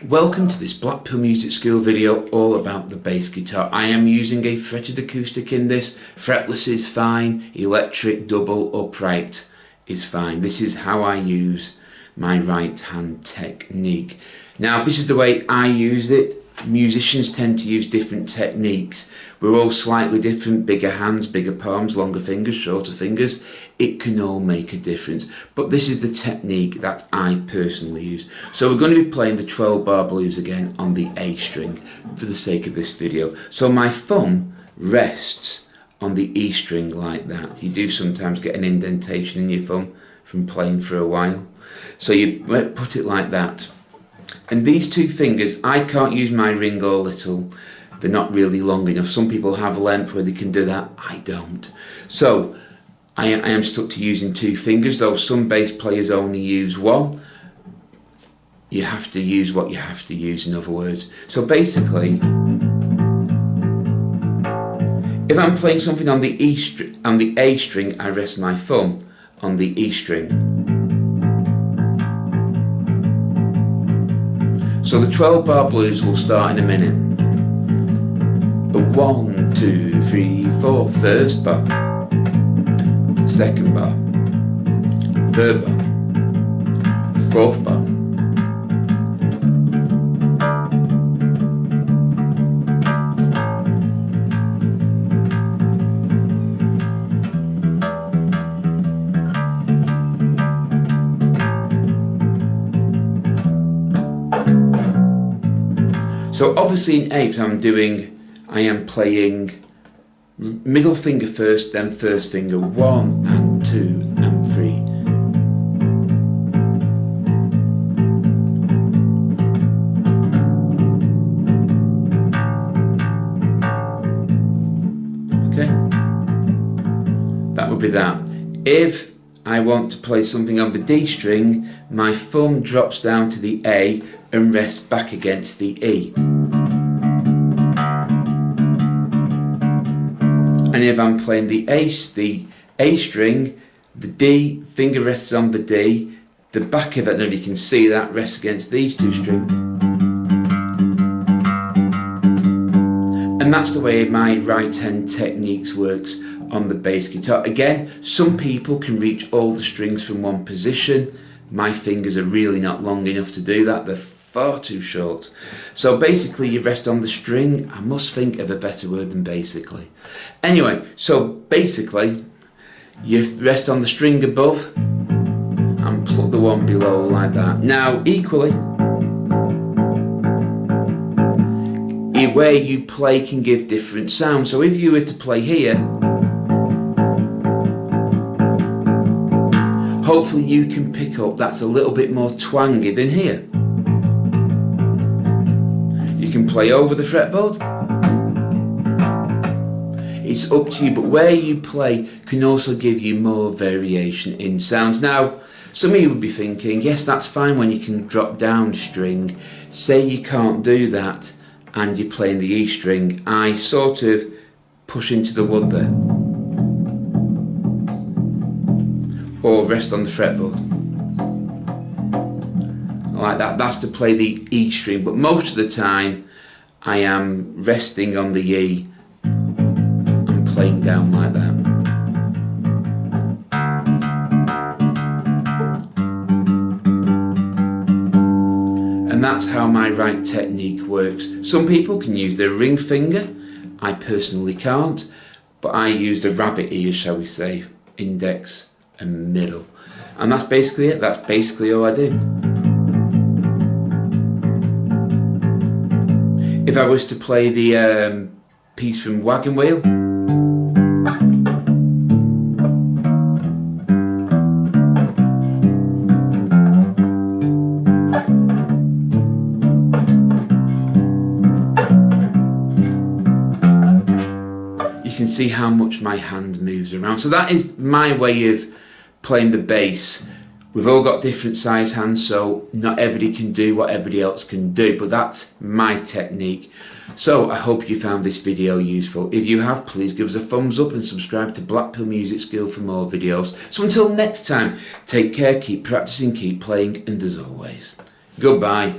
Welcome to this Blackpool Music School video all about the bass guitar. I am using a fretted acoustic in this. Fretless is fine, electric, double, upright is fine. This is how I use my right hand technique. Now this is the way I use it. Musicians tend to use different techniques. We're all slightly different, bigger hands, bigger palms, longer fingers, shorter fingers. It can all make a difference. But this is the technique that I personally use. So we're going to be playing the 12 bar blues again on the A string for the sake of this video. So my thumb rests on the E string like that. You do sometimes get an indentation in your thumb from playing for a while. So you put it like that. And these two fingers, I can't use my ring or little. They're not really long enough. Some people have length where they can do that. I don't. So I am stuck to using two fingers, though some bass players only use one. You have to use what you have to use, in other words. So basically, if I'm playing something on the A string, I rest my thumb on the E string. So the 12 bar blues will start in a minute. The 1, 2, 3, 4, first bar, second bar, third bar, fourth bar. So obviously in 8 I am playing middle finger first, then first finger, 1 and 2 and 3. Okay, that would be that. If I want to play something on the D string, my thumb drops down to the A and rests back against the E. And if I'm playing the A string, the D finger rests on the D, the back of it, I don't know if you can see that, rests against these two strings. And that's the way my right hand techniques works on the bass guitar. Again, some people can reach all the strings from one position. My fingers are really not long enough to do that. They're far too short. So basically you rest on the string. I must think of a better word than basically. Anyway, so basically you rest on the string above and pluck the one below like that. Now equally, where you play can give different sounds. So if you were to play here, hopefully you can pick up that's a little bit more twangy than here. You can play over the fretboard. It's up to you, but where you play can also give you more variation in sounds. Now, some of you would be thinking, yes, that's fine when you can drop down string. Say you can't do that and you're playing the E string. I sort of push into the wood there. Or rest on the fretboard. Like that. That's to play the E string, but most of the time I am resting on the E and playing down like that. And that's how my right technique works. Some people can use their ring finger. I personally can't, but I use the rabbit ears, shall we say, index and middle. And that's basically it. That's basically all I do. If I was to play the piece from Wagon Wheel, you can see how much my hand moves around. So that is my way of playing the bass. We've all got different size hands, so not everybody can do what everybody else can do, but that's my technique. So I hope you found this video useful. If you have, please give us a thumbs up and subscribe to Blackpool Music School for more videos. So until next time, take care, keep practicing, keep playing, and as always, goodbye.